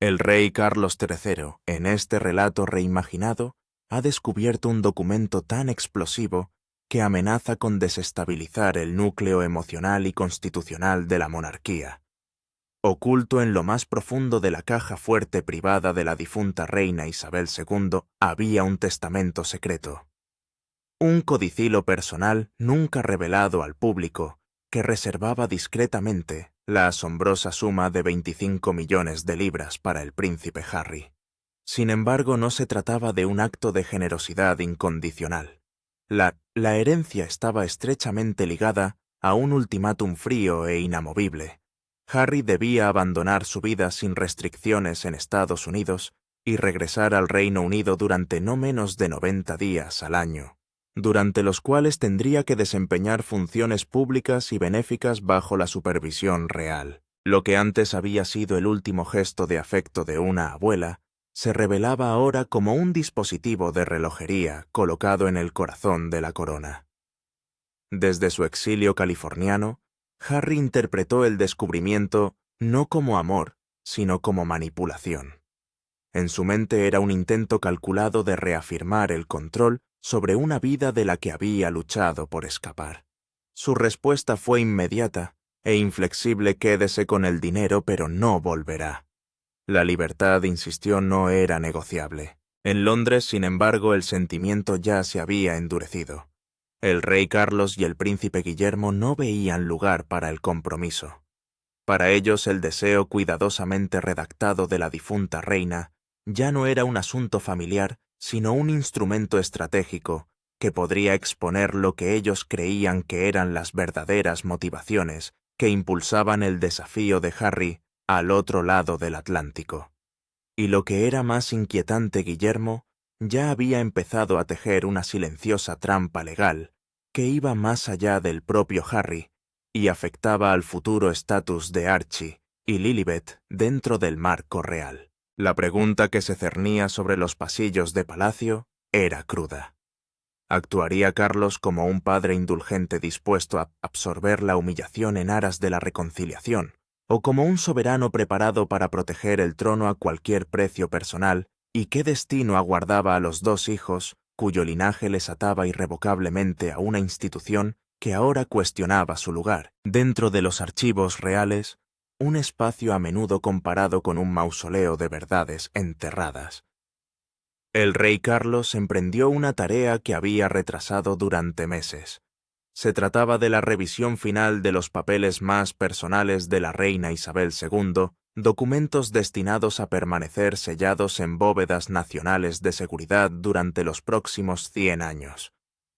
El rey Carlos III, en este relato reimaginado, ha descubierto un documento tan explosivo que amenaza con desestabilizar el núcleo emocional y constitucional de la monarquía. Oculto en lo más profundo de la caja fuerte privada de la difunta reina Isabel II había un testamento secreto. Un codicilo personal nunca revelado al público que reservaba discretamente la asombrosa suma de 25 millones de libras para el príncipe Harry. Sin embargo, no se trataba de un acto de generosidad incondicional. La herencia estaba estrechamente ligada a un ultimátum frío e inamovible. Harry debía abandonar su vida sin restricciones en Estados Unidos y regresar al Reino Unido durante no menos de 90 días al año, durante los cuales tendría que desempeñar funciones públicas y benéficas bajo la supervisión real. Lo que antes había sido el último gesto de afecto de una abuela, se revelaba ahora como un dispositivo de relojería colocado en el corazón de la corona. Desde su exilio californiano, Harry interpretó el descubrimiento no como amor, sino como manipulación. En su mente era un intento calculado de reafirmar el control sobre una vida de la que había luchado por escapar. Su respuesta fue inmediata e inflexible: quédese con el dinero, pero no volverá. La libertad, insistió, no era negociable. En Londres, sin embargo, el sentimiento ya se había endurecido. El rey Carlos y el príncipe Guillermo no veían lugar para el compromiso. Para ellos, el deseo cuidadosamente redactado de la difunta reina ya no era un asunto familiar, sino un instrumento estratégico que podría exponer lo que ellos creían que eran las verdaderas motivaciones que impulsaban el desafío de Harry al otro lado del Atlántico. Y lo que era más inquietante, Guillermo ya había empezado a tejer una silenciosa trampa legal que iba más allá del propio Harry y afectaba al futuro estatus de Archie y Lilibet dentro del marco real. La pregunta que se cernía sobre los pasillos de palacio era cruda. ¿Actuaría Carlos como un padre indulgente dispuesto a absorber la humillación en aras de la reconciliación, o como un soberano preparado para proteger el trono a cualquier precio personal? ¿Y qué destino aguardaba a los dos hijos, cuyo linaje les ataba irrevocablemente a una institución que ahora cuestionaba su lugar dentro de los archivos reales, un espacio a menudo comparado con un mausoleo de verdades enterradas? El rey Carlos emprendió una tarea que había retrasado durante meses. Se trataba de la revisión final de los papeles más personales de la reina Isabel II, documentos destinados a permanecer sellados en bóvedas nacionales de seguridad durante los próximos 100 años.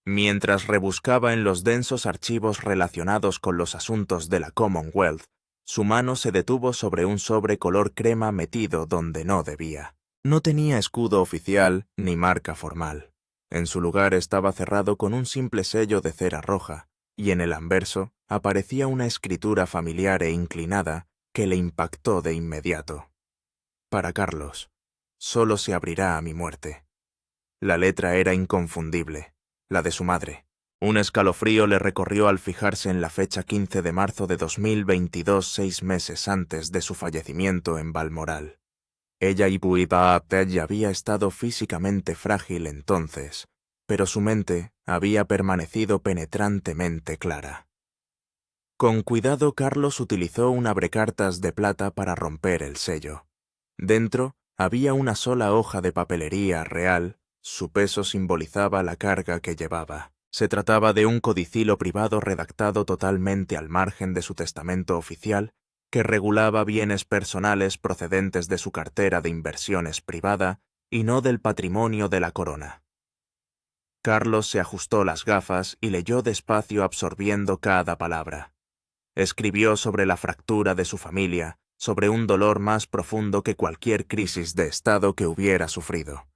Mientras rebuscaba en los densos archivos relacionados con los asuntos de la Commonwealth, su mano se detuvo sobre un sobre color crema metido donde no debía. No tenía escudo oficial ni marca formal. En su lugar estaba cerrado con un simple sello de cera roja, y en el anverso aparecía una escritura familiar e inclinada que le impactó de inmediato. Para Carlos, solo se abrirá a mi muerte. La letra era inconfundible, la de su madre. Un escalofrío le recorrió al fijarse en la fecha 15 de marzo de 2022, 6 meses antes de su fallecimiento en Balmoral. Ella y ya había estado físicamente frágil entonces, pero su mente había permanecido penetrantemente clara. Con cuidado, Carlos utilizó un abrecartas de plata para romper el sello. Dentro había una sola hoja de papelería real, su peso simbolizaba la carga que llevaba. Se trataba de un codicilo privado redactado totalmente al margen de su testamento oficial, que regulaba bienes personales procedentes de su cartera de inversiones privada y no del patrimonio de la corona. Carlos se ajustó las gafas y leyó despacio, absorbiendo cada palabra. Escribió sobre la fractura de su familia, sobre un dolor más profundo que cualquier crisis de estado que hubiera sufrido.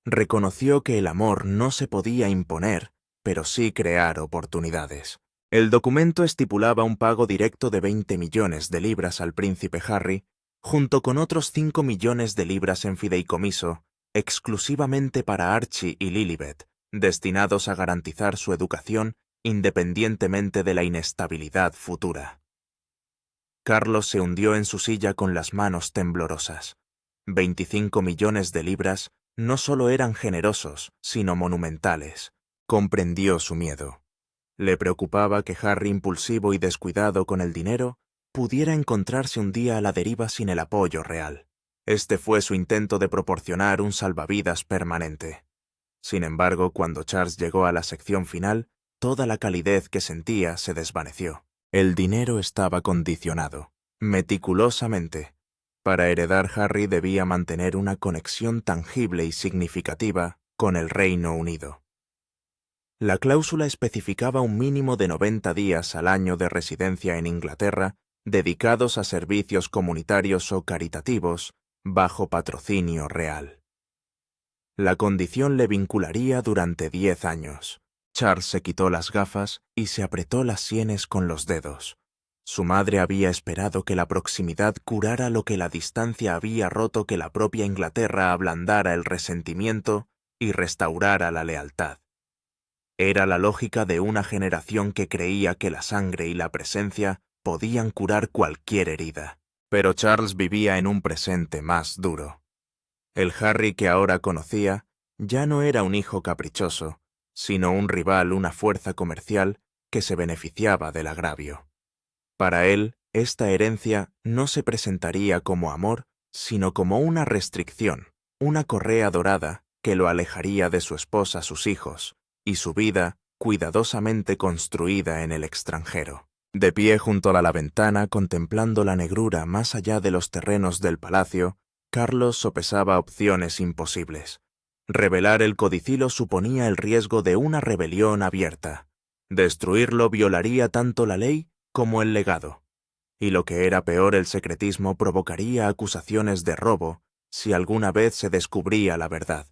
Reconoció que el amor no se podía imponer, pero sí crear oportunidades. El documento estipulaba un pago directo de 20 millones de libras al príncipe Harry, junto con otros 5 millones de libras en fideicomiso, exclusivamente para Archie y Lilibet, destinados a garantizar su educación independientemente de la inestabilidad futura. Carlos se hundió en su silla con las manos temblorosas. 25 millones de libras no solo eran generosos, sino monumentales. Comprendió su miedo. Le preocupaba que Harry, impulsivo y descuidado con el dinero, pudiera encontrarse un día a la deriva sin el apoyo real. Este fue su intento de proporcionar un salvavidas permanente. Sin embargo, cuando Charles llegó a la sección final, toda la calidez que sentía se desvaneció. El dinero estaba condicionado, meticulosamente. Para heredar, Harry debía mantener una conexión tangible y significativa con el Reino Unido. La cláusula especificaba un mínimo de 90 días al año de residencia en Inglaterra dedicados a servicios comunitarios o caritativos bajo patrocinio real. La condición le vincularía durante 10 años. Charles se quitó las gafas y se apretó las sienes con los dedos. Su madre había esperado que la proximidad curara lo que la distancia había roto, que la propia Inglaterra ablandara el resentimiento y restaurara la lealtad. Era la lógica de una generación que creía que la sangre y la presencia podían curar cualquier herida. Pero Charles vivía en un presente más duro. El Harry que ahora conocía ya no era un hijo caprichoso, sino un rival, una fuerza comercial que se beneficiaba del agravio. Para él, esta herencia no se presentaría como amor, sino como una restricción, una correa dorada que lo alejaría de su esposa, sus hijos, y su vida cuidadosamente construida en el extranjero. De pie junto a la ventana, contemplando la negrura más allá de los terrenos del palacio, Carlos sopesaba opciones imposibles. Revelar el codicilo suponía el riesgo de una rebelión abierta. Destruirlo violaría tanto la ley como el legado. Y lo que era peor, el secretismo provocaría acusaciones de robo si alguna vez se descubría la verdad.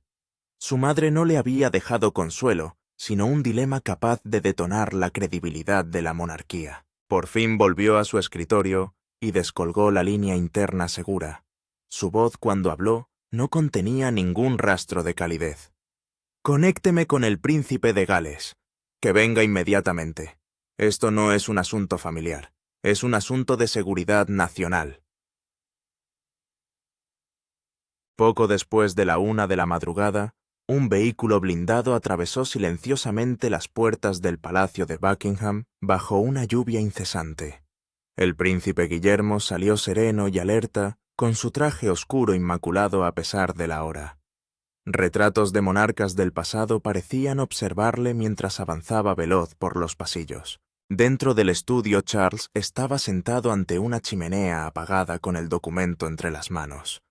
Su madre no le había dejado consuelo, sino un dilema capaz de detonar la credibilidad de la monarquía. Por fin volvió a su escritorio y descolgó la línea interna segura. Su voz, cuando habló, no contenía ningún rastro de calidez. «Conécteme con el príncipe de Gales. Que venga inmediatamente. Esto no es un asunto familiar. Es un asunto de seguridad nacional». Poco después de la 1 de la madrugada, un vehículo blindado atravesó silenciosamente las puertas del Palacio de Buckingham bajo una lluvia incesante. El príncipe Guillermo salió sereno y alerta, con su traje oscuro inmaculado a pesar de la hora. Retratos de monarcas del pasado parecían observarle mientras avanzaba veloz por los pasillos. Dentro del estudio, Charles estaba sentado ante una chimenea apagada con el documento entre las manos.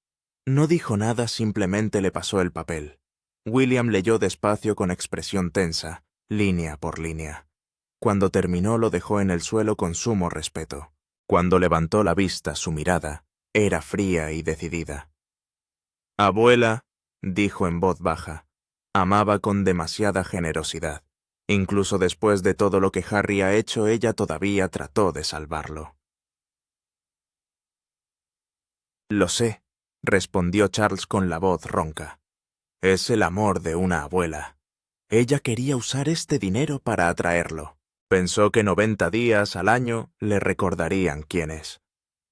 No dijo nada, simplemente le pasó el papel. William leyó despacio con expresión tensa, línea por línea. Cuando terminó, lo dejó en el suelo con sumo respeto. Cuando levantó la vista, su mirada era fría y decidida. «Abuela», dijo en voz baja, amaba con demasiada generosidad. Incluso después de todo lo que Harry ha hecho, ella todavía trató de salvarlo. «Lo sé», respondió Charles con la voz ronca. «Es el amor de una abuela. Ella quería usar este dinero para atraerlo. Pensó que 90 días al año le recordarían quién es.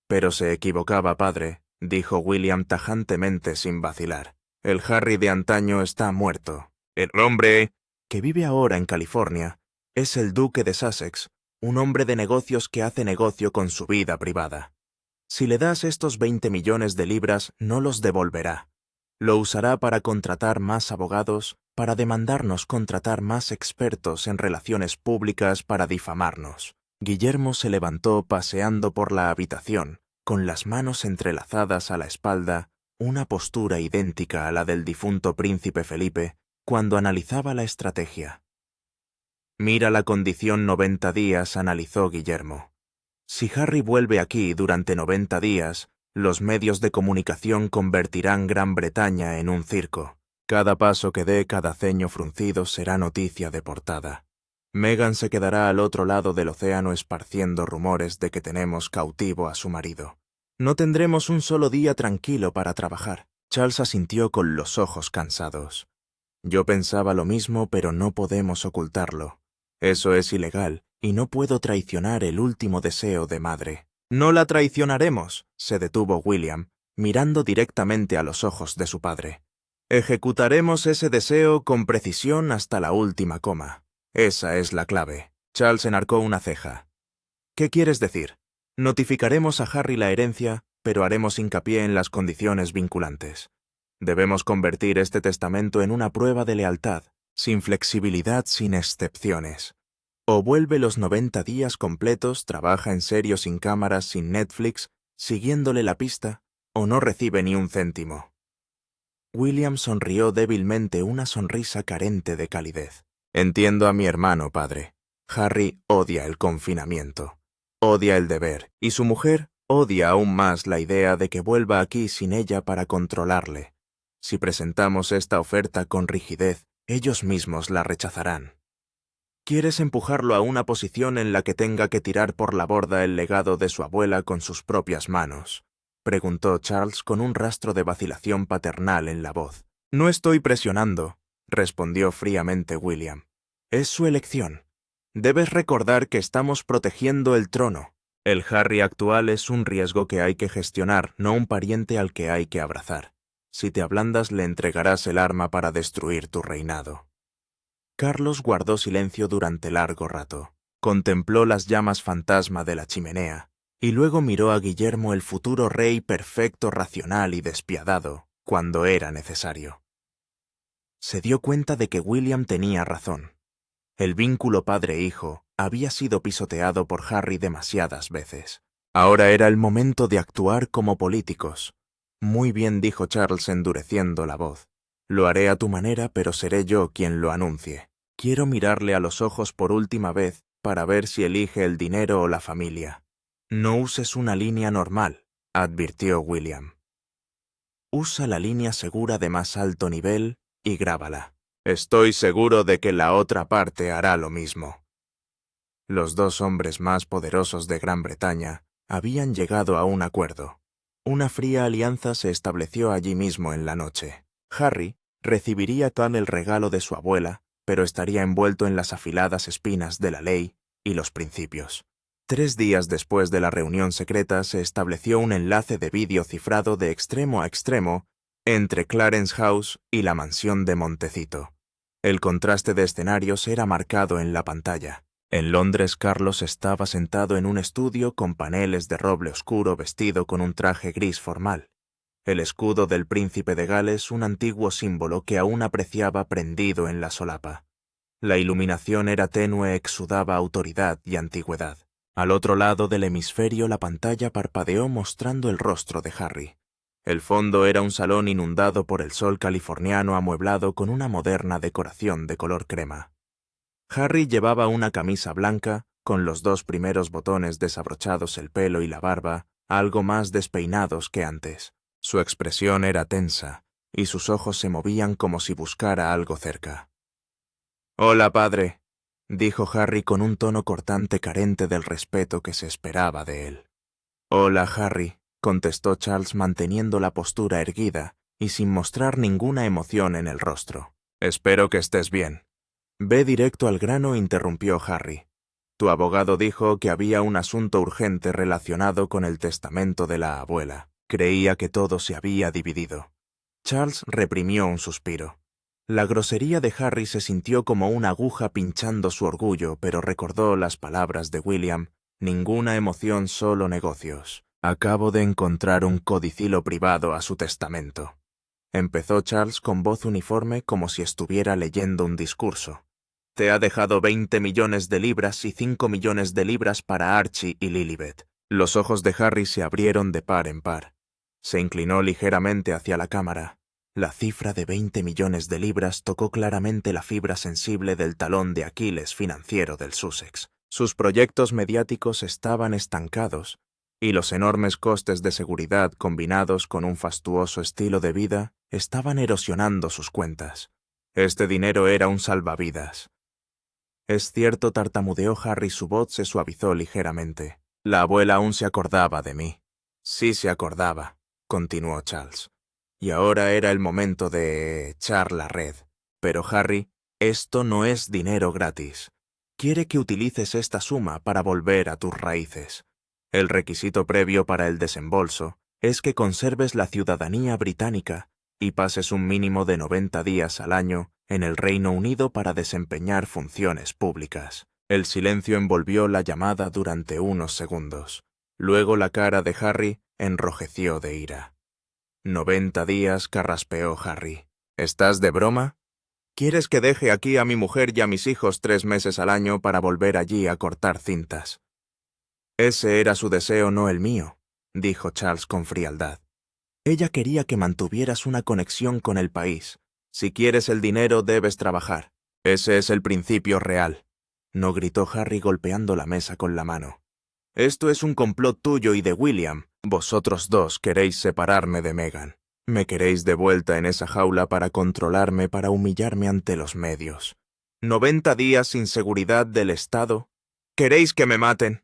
Pero se equivocaba, padre», dijo William tajantemente sin vacilar. «El Harry de antaño está muerto. El hombre que vive ahora en California es el duque de Sussex, un hombre de negocios que hace negocio con su vida privada. Si le das estos 20 millones de libras, no los devolverá. Lo usará para contratar más abogados, para demandarnos, contratar más expertos en relaciones públicas, para difamarnos». Guillermo se levantó paseando por la habitación, con las manos entrelazadas a la espalda, una postura idéntica a la del difunto príncipe Felipe cuando analizaba la estrategia. «Mira la condición 90 días», analizó Guillermo. «Si Harry vuelve aquí durante 90 días, los medios de comunicación convertirán Gran Bretaña en un circo. Cada paso que dé, cada ceño fruncido será noticia de portada. Meghan se quedará al otro lado del océano esparciendo rumores de que tenemos cautivo a su marido. No tendremos un solo día tranquilo para trabajar». Charles asintió con los ojos cansados. «Yo pensaba lo mismo, pero no podemos ocultarlo. Eso es ilegal, y no puedo traicionar el último deseo de madre». «No la traicionaremos», se detuvo William, mirando directamente a los ojos de su padre. Ejecutaremos ese deseo con precisión hasta la última coma. Esa es la clave. Charles enarcó una ceja. ¿Qué quieres decir? Notificaremos a Harry la herencia, pero haremos hincapié en las condiciones vinculantes. Debemos convertir este testamento en una prueba de lealtad, sin flexibilidad, sin excepciones. O vuelve los 90 días completos, trabaja en serio sin cámaras, sin Netflix, siguiéndole la pista, o no recibe ni un céntimo. William sonrió débilmente, una sonrisa carente de calidez. Entiendo a mi hermano, padre. Harry odia el confinamiento, odia el deber, y su mujer odia aún más la idea de que vuelva aquí sin ella para controlarle. Si presentamos esta oferta con rigidez, ellos mismos la rechazarán. ¿Quieres empujarlo a una posición en la que tenga que tirar por la borda el legado de su abuela con sus propias manos?, preguntó Charles con un rastro de vacilación paternal en la voz. No estoy presionando, respondió fríamente William. Es su elección. Debes recordar que estamos protegiendo el trono. El Harry actual es un riesgo que hay que gestionar, no un pariente al que hay que abrazar. Si te ablandas, le entregarás el arma para destruir tu reinado. Carlos guardó silencio durante largo rato. Contempló las llamas fantasma de la chimenea, y luego miró a Guillermo, el futuro rey perfecto, racional y despiadado, cuando era necesario. Se dio cuenta de que William tenía razón. El vínculo padre-hijo había sido pisoteado por Harry demasiadas veces. Ahora era el momento de actuar como políticos. Muy bien, dijo Charles endureciendo la voz. Lo haré a tu manera, pero seré yo quien lo anuncie. Quiero mirarle a los ojos por última vez para ver si elige el dinero o la familia. No uses una línea normal, advirtió William. Usa la línea segura de más alto nivel y grábala. Estoy seguro de que la otra parte hará lo mismo. Los dos hombres más poderosos de Gran Bretaña habían llegado a un acuerdo. Una fría alianza se estableció allí mismo en la noche. Harry recibiría tan el regalo de su abuela, pero estaría envuelto en las afiladas espinas de la ley y los principios. 3 días después de la reunión secreta se estableció un enlace de vídeo cifrado de extremo a extremo entre Clarence House y la mansión de Montecito. El contraste de escenarios era marcado en la pantalla. En Londres, Carlos estaba sentado en un estudio con paneles de roble oscuro, vestido con un traje gris formal. El escudo del príncipe de Gales, un antiguo símbolo que aún apreciaba prendido en la solapa. La iluminación era tenue, exudaba autoridad y antigüedad. Al otro lado del hemisferio la pantalla parpadeó mostrando el rostro de Harry. El fondo era un salón inundado por el sol californiano amueblado con una moderna decoración de color crema. Harry llevaba una camisa blanca, con los 2 primeros botones desabrochados, el pelo y la barba algo más despeinados que antes. Su expresión era tensa, y sus ojos se movían como si buscara algo cerca. «Hola, padre», dijo Harry con un tono cortante carente del respeto que se esperaba de él. «Hola, Harry», contestó Charles manteniendo la postura erguida y sin mostrar ninguna emoción en el rostro. «Espero que estés bien». «Ve directo al grano», interrumpió Harry. «Tu abogado dijo que había un asunto urgente relacionado con el testamento de la abuela. Creía que todo se había dividido». Charles reprimió un suspiro. La grosería de Harry se sintió como una aguja pinchando su orgullo, pero recordó las palabras de William: «Ninguna emoción, solo negocios. Acabo de encontrar un codicilo privado a su testamento». Empezó Charles con voz uniforme como si estuviera leyendo un discurso. «Te ha dejado 20 millones de libras y 5 millones de libras para Archie y Lilibet». Los ojos de Harry se abrieron de par en par. Se inclinó ligeramente hacia la cámara. La cifra de 20 millones de libras tocó claramente la fibra sensible del talón de Aquiles financiero del Sussex. Sus proyectos mediáticos estaban estancados, y los enormes costes de seguridad combinados con un fastuoso estilo de vida estaban erosionando sus cuentas. Este dinero era un salvavidas. «Es cierto», tartamudeó Harry, su voz se suavizó ligeramente. «La abuela aún se acordaba de mí». «Sí se acordaba», continuó Charles. «Y ahora era el momento de echar la red. Pero, Harry, esto no es dinero gratis. Quiere que utilices esta suma para volver a tus raíces. El requisito previo para el desembolso es que conserves la ciudadanía británica y pases un mínimo de 90 días al año en el Reino Unido para desempeñar funciones públicas. El silencio envolvió la llamada durante unos segundos. Luego la cara de Harry enrojeció de ira. 90 días, carraspeó Harry. ¿Estás de broma? ¿Quieres que deje aquí a mi mujer y a mis hijos 3 meses al año para volver allí a cortar cintas? Ese era su deseo, no el mío, dijo Charles con frialdad. Ella quería que mantuvieras una conexión con el país. Si quieres el dinero, debes trabajar. Ese es el principio real. No, gritó Harry golpeando la mesa con la mano. Esto es un complot tuyo y de William. Vosotros dos queréis separarme de Meghan. Me queréis de vuelta en esa jaula para controlarme, para humillarme ante los medios. 90 días sin seguridad del Estado. ¿Queréis que me maten?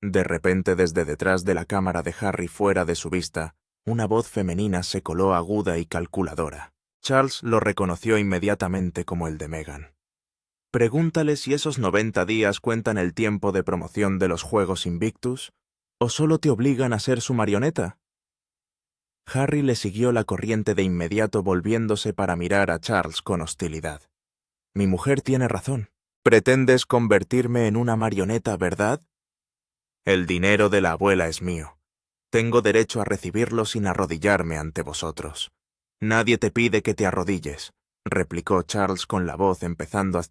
De repente, desde detrás de la cámara de Harry, fuera de su vista, una voz femenina se coló aguda y calculadora. Charles lo reconoció inmediatamente como el de Meghan. Pregúntale si esos 90 días cuentan el tiempo de promoción de los Juegos Invictus, o solo te obligan a ser su marioneta. Harry le siguió la corriente de inmediato, volviéndose para mirar a Charles con hostilidad. Mi mujer tiene razón. ¿Pretendes convertirme en una marioneta, verdad? El dinero de la abuela es mío. Tengo derecho a recibirlo sin arrodillarme ante vosotros. Nadie te pide que te arrodilles, replicó Charles con la voz empezando a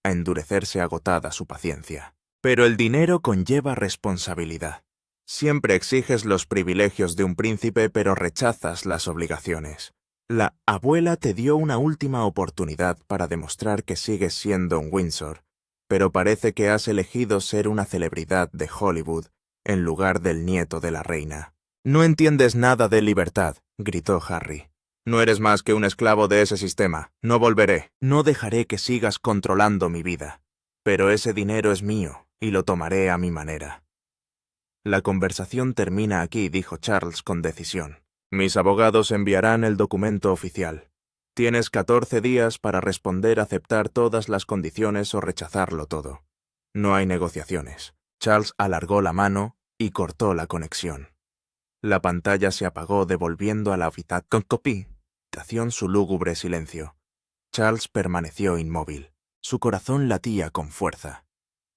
endurecerse, agotada su paciencia. Pero el dinero conlleva responsabilidad. Siempre exiges los privilegios de un príncipe, pero rechazas las obligaciones. La abuela te dio una última oportunidad para demostrar que sigues siendo un Windsor, pero parece que has elegido ser una celebridad de Hollywood en lugar del nieto de la reina. No entiendes nada de libertad, gritó Harry. No eres más que un esclavo de ese sistema. No volveré. No dejaré que sigas controlando mi vida. Pero ese dinero es mío, y lo tomaré a mi manera. La conversación termina aquí, dijo Charles con decisión. Mis abogados enviarán el documento oficial. Tienes 14 días para responder, aceptar todas las condiciones o rechazarlo todo. No hay negociaciones. Charles alargó la mano y cortó la conexión. La pantalla se apagó, devolviendo a la habitación su lúgubre silencio. Charles permaneció inmóvil. Su corazón latía con fuerza.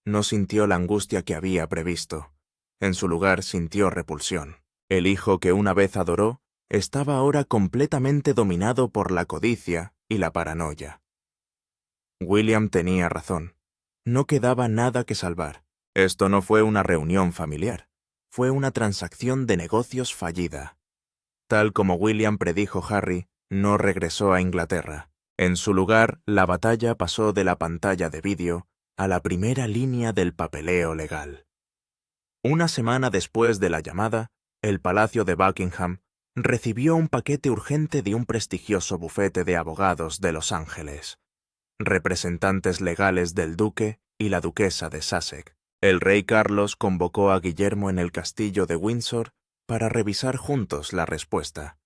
No sintió la angustia que había previsto. En su lugar sintió repulsión. El hijo que una vez adoró estaba ahora completamente dominado por la codicia y la paranoia. William tenía razón. No quedaba nada que salvar. Esto no fue una reunión familiar. Fue una transacción de negocios fallida. Tal como William predijo, Harry no regresó a Inglaterra. En su lugar, la batalla pasó de la pantalla de vídeo a la primera línea del papeleo legal. Una semana después de la llamada, el Palacio de Buckingham recibió un paquete urgente de un prestigioso bufete de abogados de Los Ángeles, representantes legales del duque y la duquesa de Sussex. El rey Carlos convocó a Guillermo en el castillo de Windsor para revisar juntos la respuesta.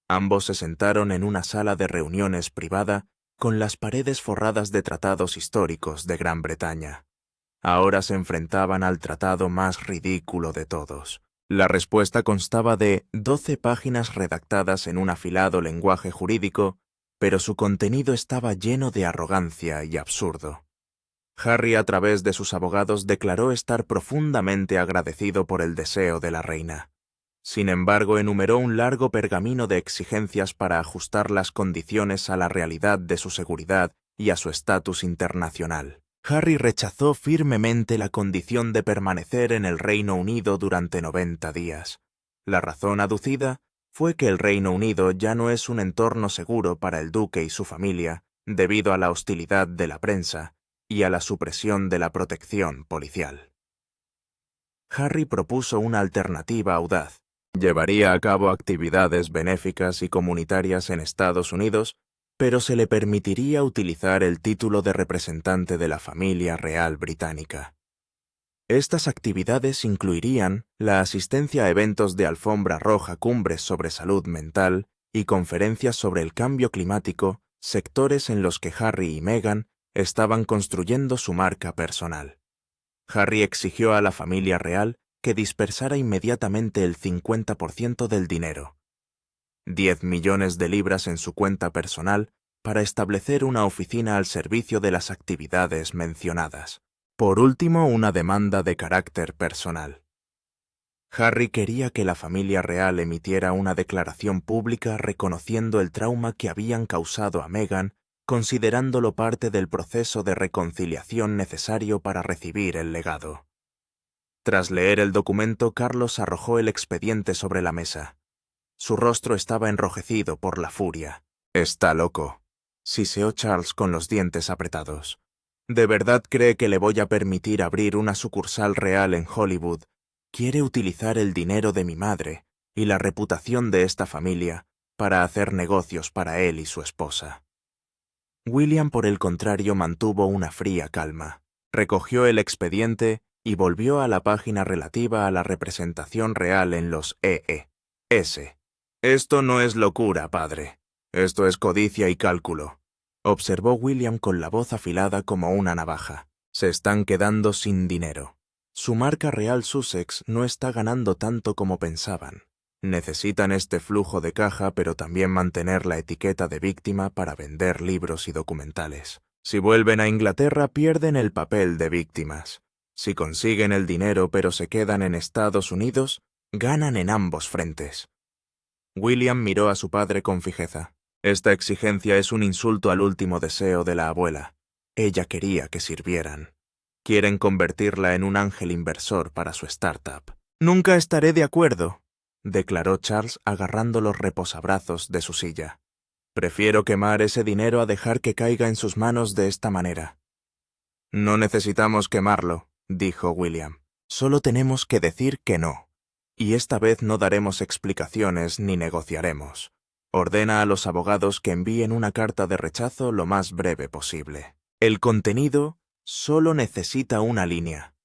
Ambos se sentaron en una sala de reuniones privada con las paredes forradas de tratados históricos de Gran Bretaña. Ahora se enfrentaban al tratado más ridículo de todos. La respuesta constaba de 12 páginas redactadas en un afilado lenguaje jurídico, pero su contenido estaba lleno de arrogancia y absurdo. Harry, a través de sus abogados, declaró estar profundamente agradecido por el deseo de la reina. Sin embargo, enumeró un largo pergamino de exigencias para ajustar las condiciones a la realidad de su seguridad y a su estatus internacional. Harry rechazó firmemente la condición de permanecer en el Reino Unido durante 90 días. La razón aducida fue que el Reino Unido ya no es un entorno seguro para el duque y su familia, debido a la hostilidad de la prensa y a la supresión de la protección policial. Harry propuso una alternativa audaz. Llevaría a cabo actividades benéficas y comunitarias en Estados Unidos, pero se le permitiría utilizar el título de representante de la familia real británica. Estas actividades incluirían la asistencia a eventos de alfombra roja, cumbres sobre salud mental y conferencias sobre el cambio climático, sectores en los que Harry y Meghan estaban construyendo su marca personal. Harry exigió a la familia real que dispersara inmediatamente el 50% del dinero. 10 millones de libras en su cuenta personal para establecer una oficina al servicio de las actividades mencionadas. Por último, una demanda de carácter personal. Harry quería que la familia real emitiera una declaración pública reconociendo el trauma que habían causado a Meghan, considerándolo parte del proceso de reconciliación necesario para recibir el legado. Tras leer el documento, Carlos arrojó el expediente sobre la mesa. Su rostro estaba enrojecido por la furia. «Está loco», siseó Charles con los dientes apretados. «¿De verdad cree que le voy a permitir abrir una sucursal real en Hollywood? Quiere utilizar el dinero de mi madre y la reputación de esta familia para hacer negocios para él y su esposa». William, por el contrario, mantuvo una fría calma. Recogió el expediente y volvió a la página relativa a la representación real en los EE.S. «Esto no es locura, padre. Esto es codicia y cálculo», observó William con la voz afilada como una navaja. «Se están quedando sin dinero. Su marca real Sussex no está ganando tanto como pensaban. Necesitan este flujo de caja, pero también mantener la etiqueta de víctima para vender libros y documentales. Si vuelven a Inglaterra, pierden el papel de víctimas. Si consiguen el dinero pero se quedan en Estados Unidos, ganan en ambos frentes». William miró a su padre con fijeza. «Esta exigencia es un insulto al último deseo de la abuela. Ella quería que sirvieran. Quieren convertirla en un ángel inversor para su startup». «Nunca estaré de acuerdo», declaró Charles agarrando los reposabrazos de su silla. «Prefiero quemar ese dinero a dejar que caiga en sus manos de esta manera». «No necesitamos quemarlo», dijo William. «Solo tenemos que decir que no. Y esta vez no daremos explicaciones ni negociaremos. Ordena a los abogados que envíen una carta de rechazo lo más breve posible. El contenido solo necesita una línea.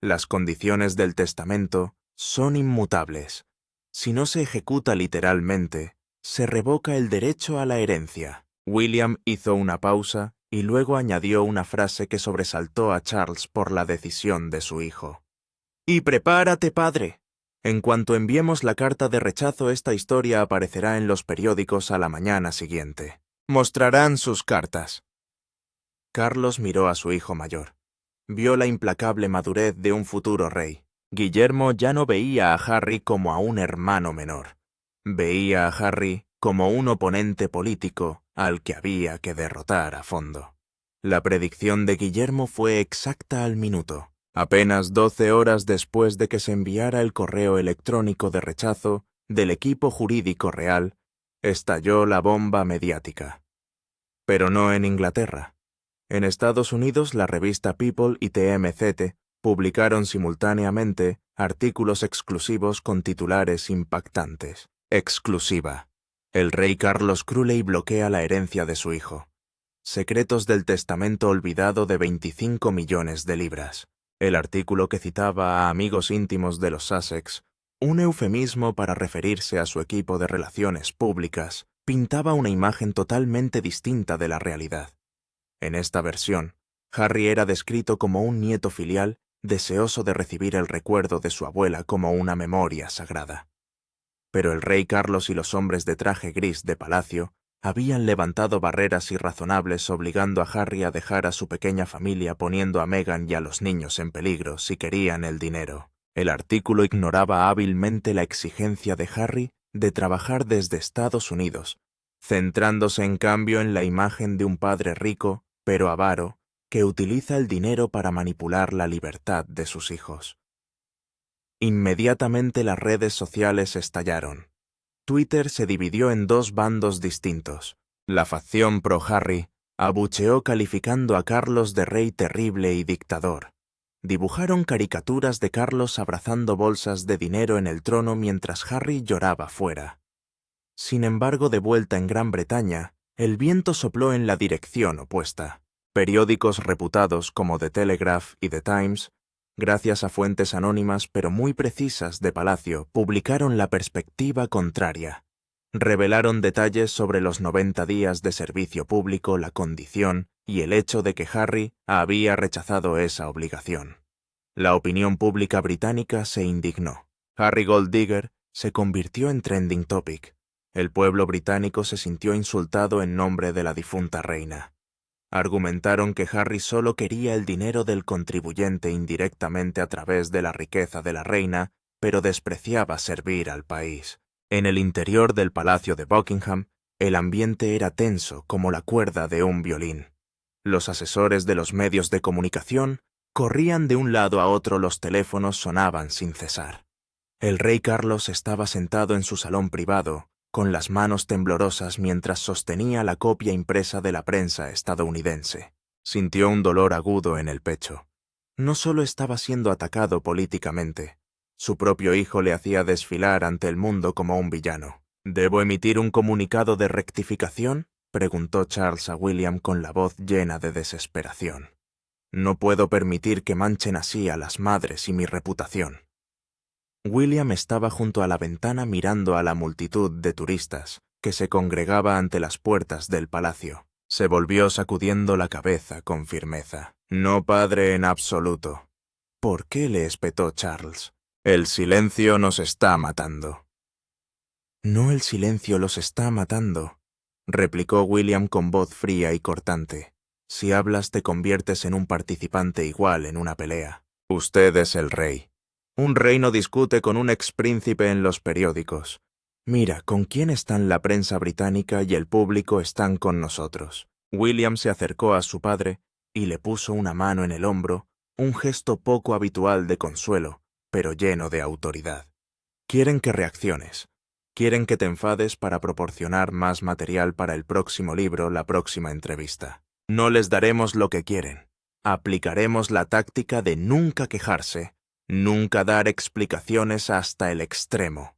Las condiciones del testamento son inmutables. Si no se ejecuta literalmente, se revoca el derecho a la herencia». William hizo una pausa y luego añadió una frase que sobresaltó a Charles por la decisión de su hijo. «Y prepárate, padre. En cuanto enviemos la carta de rechazo, esta historia aparecerá en los periódicos a la mañana siguiente. Mostrarán sus cartas». Carlos miró a su hijo mayor. Vio la implacable madurez de un futuro rey. Guillermo ya no veía a Harry como a un hermano menor. Veía a Harry como un oponente político al que había que derrotar a fondo. La predicción de Guillermo fue exacta al minuto. Apenas 12 horas después de que se enviara el correo electrónico de rechazo del equipo jurídico real, estalló la bomba mediática. Pero no en Inglaterra. En Estados Unidos, la revista People y TMZ publicaron simultáneamente artículos exclusivos con titulares impactantes. Exclusiva. El rey Carlos Crowley bloquea la herencia de su hijo. Secretos del testamento olvidado de 25 millones de libras. El artículo, que citaba a amigos íntimos de los Sussex, un eufemismo para referirse a su equipo de relaciones públicas, pintaba una imagen totalmente distinta de la realidad. En esta versión, Harry era descrito como un nieto filial deseoso de recibir el recuerdo de su abuela como una memoria sagrada. Pero el rey Carlos y los hombres de traje gris de palacio habían levantado barreras irrazonables obligando a Harry a dejar a su pequeña familia, poniendo a Meghan y a los niños en peligro si querían el dinero. El artículo ignoraba hábilmente la exigencia de Harry de trabajar desde Estados Unidos, centrándose en cambio en la imagen de un padre rico, pero avaro, que utiliza el dinero para manipular la libertad de sus hijos. Inmediatamente las redes sociales estallaron. Twitter se dividió en dos bandos distintos. La facción pro-Harry abucheó calificando a Carlos de rey terrible y dictador. Dibujaron caricaturas de Carlos abrazando bolsas de dinero en el trono mientras Harry lloraba fuera. Sin embargo, de vuelta en Gran Bretaña, el viento sopló en la dirección opuesta. Periódicos reputados como The Telegraph y The Times, gracias a fuentes anónimas pero muy precisas de Palacio, publicaron la perspectiva contraria. Revelaron detalles sobre los 90 días de servicio público, la condición y el hecho de que Harry había rechazado esa obligación. La opinión pública británica se indignó. Harry Gold Digger se convirtió en trending topic. El pueblo británico se sintió insultado en nombre de la difunta reina. Argumentaron que Harry solo quería el dinero del contribuyente indirectamente a través de la riqueza de la reina, pero despreciaba servir al país. En el interior del Palacio de Buckingham, el ambiente era tenso como la cuerda de un violín. Los asesores de los medios de comunicación corrían de un lado a otro, los teléfonos sonaban sin cesar. El rey Carlos estaba sentado en su salón privado, con las manos temblorosas mientras sostenía la copia impresa de la prensa estadounidense. Sintió un dolor agudo en el pecho. No solo estaba siendo atacado políticamente, su propio hijo le hacía desfilar ante el mundo como un villano. ¿Debo emitir un comunicado de rectificación?, preguntó Charles a William con la voz llena de desesperación. No puedo permitir que manchen así a las madres y mi reputación. William estaba junto a la ventana mirando a la multitud de turistas que se congregaba ante las puertas del palacio. Se volvió sacudiendo la cabeza con firmeza. No, padre, en absoluto. ¿Por qué?, le espetó Charles. El silencio nos está matando. No, el silencio los está matando, replicó William con voz fría y cortante. Si hablas te conviertes en un participante igual en una pelea. Usted es el rey. Un rey no discute con un expríncipe en los periódicos. Mira, con quién están la prensa británica y el público están con nosotros. William se acercó a su padre y le puso una mano en el hombro, un gesto poco habitual de consuelo, pero lleno de autoridad. Quieren que reacciones. Quieren que te enfades para proporcionar más material para el próximo libro, la próxima entrevista. No les daremos lo que quieren. Aplicaremos la táctica de nunca quejarse, nunca dar explicaciones hasta el extremo.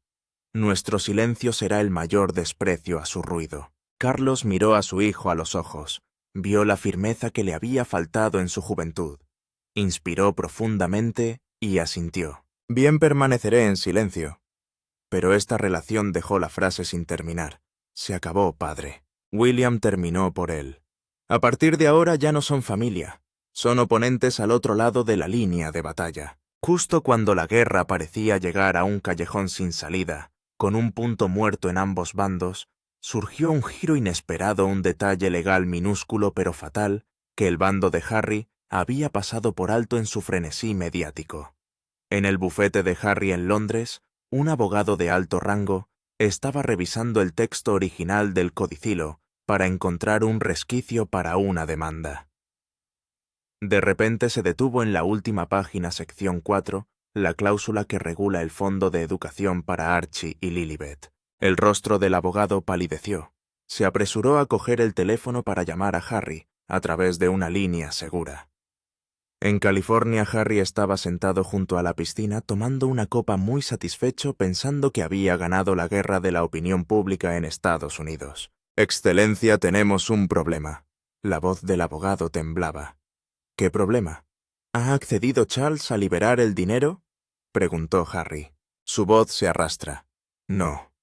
Nuestro silencio será el mayor desprecio a su ruido. Carlos miró a su hijo a los ojos, vio la firmeza que le había faltado en su juventud. Inspiró profundamente y asintió. Bien, permaneceré en silencio. Pero esta relación dejó la frase sin terminar. Se acabó, padre. William terminó por él. A partir de ahora ya no son familia. Son oponentes al otro lado de la línea de batalla. Justo cuando la guerra parecía llegar a un callejón sin salida, con un punto muerto en ambos bandos, surgió un giro inesperado, un detalle legal minúsculo pero fatal, que el bando de Harry había pasado por alto en su frenesí mediático. En el bufete de Harry en Londres, un abogado de alto rango estaba revisando el texto original del codicilo para encontrar un resquicio para una demanda. De repente se detuvo en la última página, sección 4, la cláusula que regula el fondo de educación para Archie y Lilibet. El rostro del abogado palideció. Se apresuró a coger el teléfono para llamar a Harry a través de una línea segura. En California, Harry estaba sentado junto a la piscina tomando una copa, muy satisfecho, pensando que había ganado la guerra de la opinión pública en Estados Unidos. Excelencia, tenemos un problema. La voz del abogado temblaba. ¿Qué problema? ¿Ha accedido Charles a liberar el dinero?, preguntó Harry. Su voz se arrastra. No.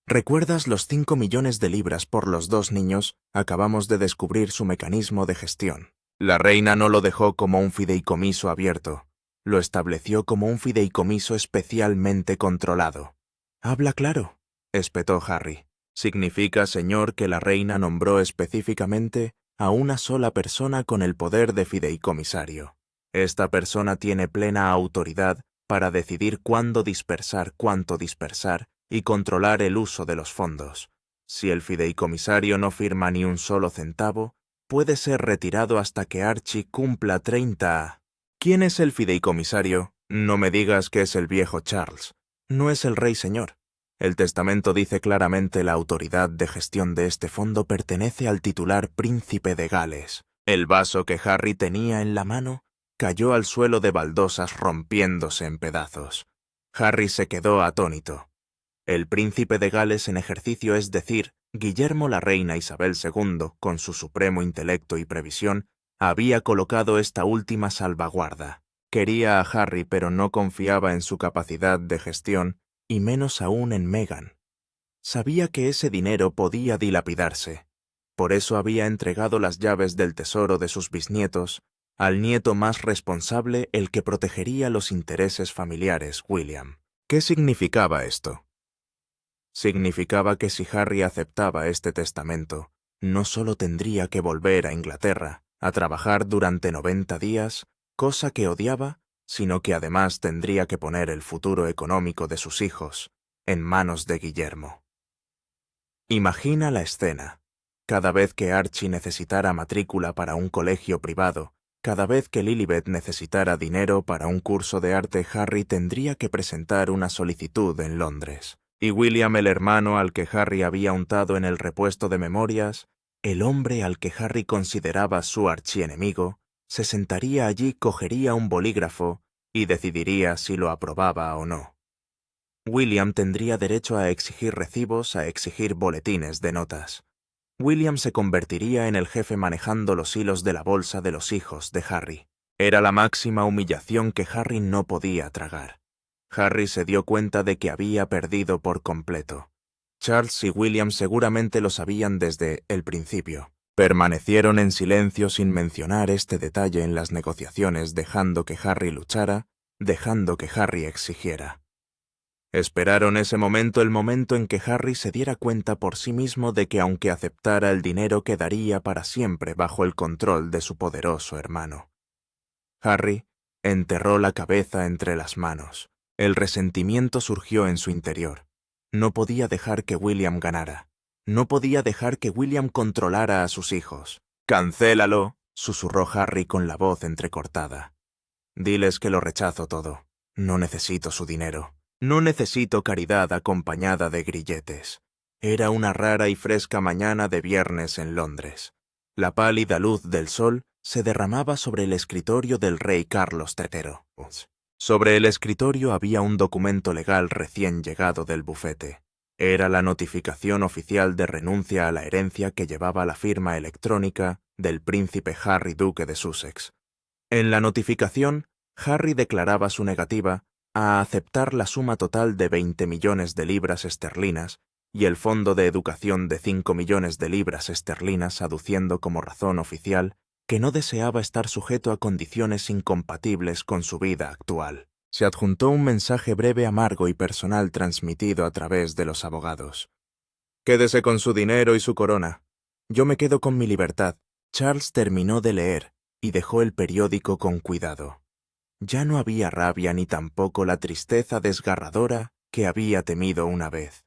¿Recuerdas los 5 millones de libras por los 2 niños? Acabamos de descubrir su mecanismo de gestión. La reina no lo dejó como un fideicomiso abierto. Lo estableció como un fideicomiso especialmente controlado. Habla claro, espetó Harry. Significa, señor, que la reina nombró específicamente a una sola persona con el poder de fideicomisario. Esta persona tiene plena autoridad para decidir cuándo dispersar, cuánto dispersar y controlar el uso de los fondos. Si el fideicomisario no firma ni un solo centavo, puede ser retirado hasta que Archie cumpla 30. ¿Quién es el fideicomisario? No me digas que es el viejo Charles. No es el rey, señor. El testamento dice claramente: la autoridad de gestión de este fondo pertenece al titular príncipe de Gales. El vaso que Harry tenía en la mano cayó al suelo de baldosas, rompiéndose en pedazos. Harry se quedó atónito. El príncipe de Gales en ejercicio, es decir, Guillermo, la reina Isabel II, con su supremo intelecto y previsión, había colocado esta última salvaguarda. Quería a Harry, pero no confiaba en su capacidad de gestión, y menos aún en Meghan. Sabía que ese dinero podía dilapidarse. Por eso había entregado las llaves del tesoro de sus bisnietos al nieto más responsable el que protegería los intereses familiares, William. ¿Qué significaba esto? Significaba que si Harry aceptaba este testamento, no solo tendría que volver a Inglaterra a trabajar durante 90 días, cosa que odiaba, sino que además tendría que poner el futuro económico de sus hijos en manos de Guillermo. Imagina la escena. Cada vez que Archie necesitara matrícula para un colegio privado, cada vez que Lilibet necesitara dinero para un curso de arte, Harry tendría que presentar una solicitud en Londres. Y William, el hermano al que Harry había untado en el repuesto de memorias, el hombre al que Harry consideraba su archienemigo, se sentaría allí, cogería un bolígrafo y decidiría si lo aprobaba o no. William tendría derecho a exigir recibos, a exigir boletines de notas. William se convertiría en el jefe manejando los hilos de la bolsa de los hijos de Harry. Era la máxima humillación que Harry no podía tragar. Harry se dio cuenta de que había perdido por completo. Charles y William seguramente lo sabían desde el principio. Permanecieron en silencio sin mencionar este detalle en las negociaciones, dejando que Harry luchara, dejando que Harry exigiera. Esperaron ese momento, el momento en que Harry se diera cuenta por sí mismo de que aunque aceptara el dinero quedaría para siempre bajo el control de su poderoso hermano. Harry enterró la cabeza entre las manos. El resentimiento surgió en su interior. No podía dejar que William ganara. No podía dejar que William controlara a sus hijos. «¡Cancélalo!», susurró Harry con la voz entrecortada. «Diles que lo rechazo todo. No necesito su dinero. No necesito caridad acompañada de grilletes». Era una rara y fresca mañana de viernes en Londres. La pálida luz del sol se derramaba sobre el escritorio del rey Carlos III. Sobre el escritorio había un documento legal recién llegado del bufete. Era la notificación oficial de renuncia a la herencia que llevaba la firma electrónica del príncipe Harry, duque de Sussex. En la notificación, Harry declaraba su negativa a aceptar la suma total de 20 millones de libras esterlinas y el fondo de educación de 5 millones de libras esterlinas, aduciendo como razón oficial que no deseaba estar sujeto a condiciones incompatibles con su vida actual. Se adjuntó un mensaje breve, amargo y personal transmitido a través de los abogados. «Quédese con su dinero y su corona. Yo me quedo con mi libertad». Charles terminó de leer y dejó el periódico con cuidado. Ya no había rabia ni tampoco la tristeza desgarradora que había temido una vez.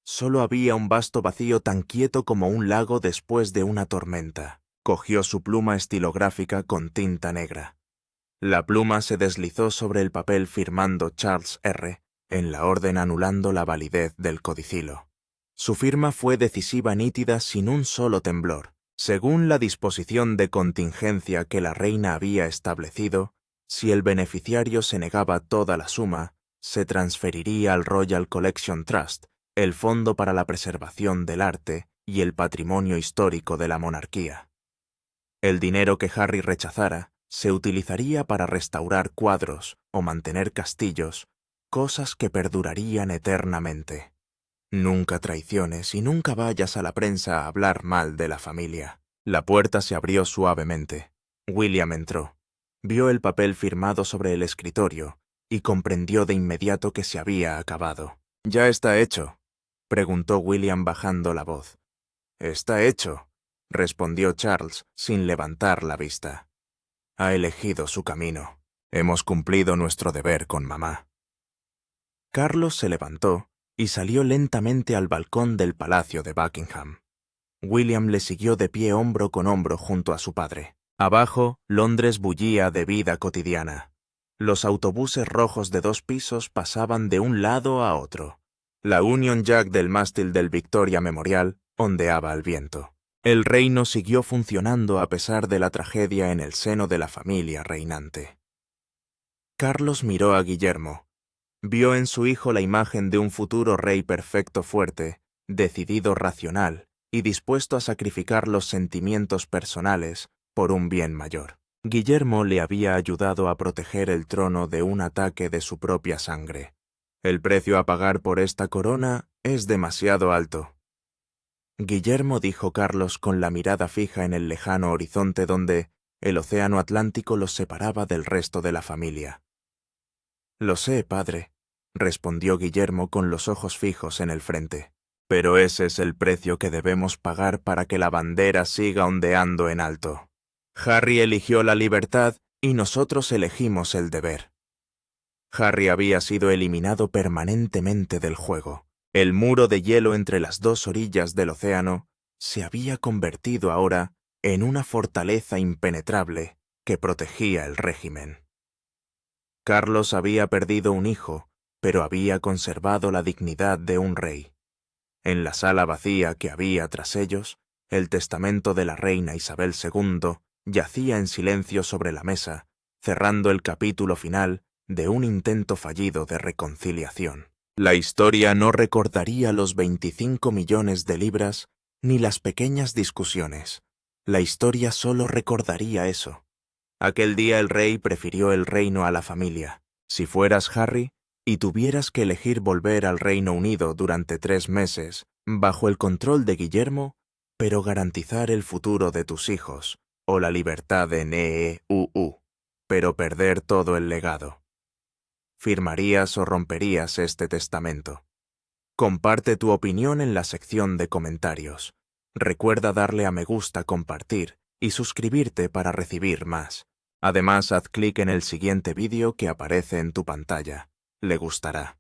Solo había un vasto vacío tan quieto como un lago después de una tormenta. Cogió su pluma estilográfica con tinta negra. La pluma se deslizó sobre el papel firmando Charles R. en la orden, anulando la validez del codicilo. Su firma fue decisiva, nítida, sin un solo temblor. Según la disposición de contingencia que la reina había establecido, si el beneficiario se negaba toda la suma, se transferiría al Royal Collection Trust, el fondo para la preservación del arte y el patrimonio histórico de la monarquía. El dinero que Harry rechazara se utilizaría para restaurar cuadros o mantener castillos, cosas que perdurarían eternamente. Nunca traiciones y nunca vayas a la prensa a hablar mal de la familia. La puerta se abrió suavemente. William entró. Vio el papel firmado sobre el escritorio y comprendió de inmediato que se había acabado. «¿Ya está hecho?», preguntó William bajando la voz. «Está hecho», respondió Charles sin levantar la vista. «Ha elegido su camino. Hemos cumplido nuestro deber con mamá». Carlos se levantó y salió lentamente al balcón del Palacio de Buckingham. William le siguió de pie, hombro con hombro, junto a su padre. Abajo, Londres bullía de vida cotidiana. Los autobuses rojos de 2 pisos pasaban de un lado a otro. La Union Jack del mástil del Victoria Memorial ondeaba al viento. El reino siguió funcionando a pesar de la tragedia en el seno de la familia reinante. Carlos miró a Guillermo. Vio en su hijo la imagen de un futuro rey perfecto, fuerte, decidido, racional y dispuesto a sacrificar los sentimientos personales por un bien mayor. Guillermo le había ayudado a proteger el trono de un ataque de su propia sangre. El precio a pagar por esta corona es demasiado alto. Guillermo, dijo Carlos con la mirada fija en el lejano horizonte donde, El océano Atlántico los separaba del resto de la familia. «Lo sé, padre», respondió Guillermo con los ojos fijos en el frente. «Pero ese es el precio que debemos pagar para que la bandera siga ondeando en alto. Harry eligió la libertad y nosotros elegimos el deber». Harry había sido eliminado permanentemente del juego. El muro de hielo entre las dos orillas del océano se había convertido ahora en una fortaleza impenetrable que protegía el régimen. Carlos había perdido un hijo, pero había conservado la dignidad de un rey. En la sala vacía que había tras ellos, el testamento de la reina Isabel II yacía en silencio sobre la mesa, cerrando el capítulo final de un intento fallido de reconciliación. La historia no recordaría los 25 millones de libras ni las pequeñas discusiones. La historia solo recordaría eso. Aquel día el rey prefirió el reino a la familia. Si fueras Harry y tuvieras que elegir volver al Reino Unido durante 3 meses, bajo el control de Guillermo, pero garantizar el futuro de tus hijos, o la libertad en EEUU, pero perder todo el legado. ¿Firmarías o romperías este testamento? Comparte tu opinión en la sección de comentarios. Recuerda darle a me gusta, compartir y suscribirte para recibir más. Además, haz clic en el siguiente vídeo que aparece en tu pantalla. Le gustará.